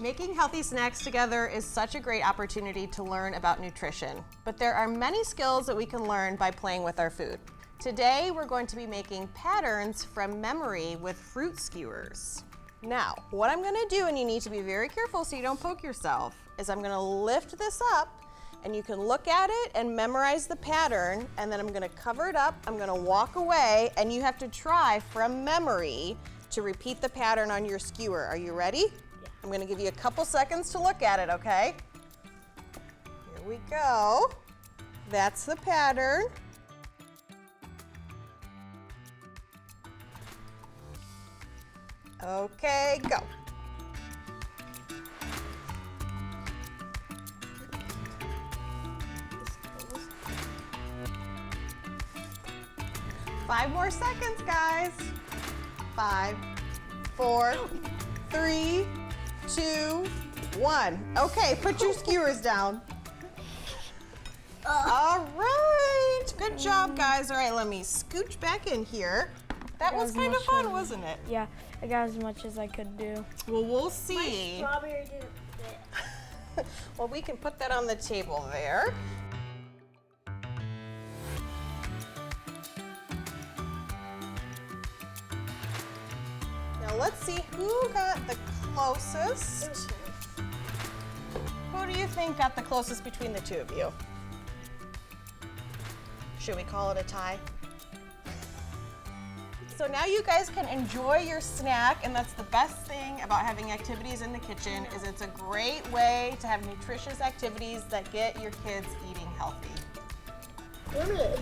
Making healthy snacks together is such a great opportunity to learn about nutrition, but there are many skills that we can learn by playing with our food. Today, we're going to be making patterns from memory with fruit skewers. Now, what I'm gonna do, and you need to be very careful so you don't poke yourself, is I'm gonna lift this up and you can look at it and memorize the pattern, and then I'm gonna cover it up, I'm gonna walk away, and you have to try from memory to repeat the pattern on your skewer. Are you ready? Yeah. I'm gonna give you a couple seconds to look at it, okay? Here we go. That's the pattern. Okay, go. Five more seconds, guys. 5, 4, 3, 2, 1. Okay, put your skewers down. All right, good job, guys. All right, let me scooch back in here. That was kind of fun, wasn't it? Yeah, I got as much as I could do. Well, we'll see. My strawberry didn't fit. Well, we can put that on the table there. Now let's see who got the closest. Who do you think got the closest between the two of you? Should we call it a tie? So now you guys can enjoy your snack, and that's the best thing about having activities in the kitchen is it's a great way to have nutritious activities that get your kids eating healthy. Rubies.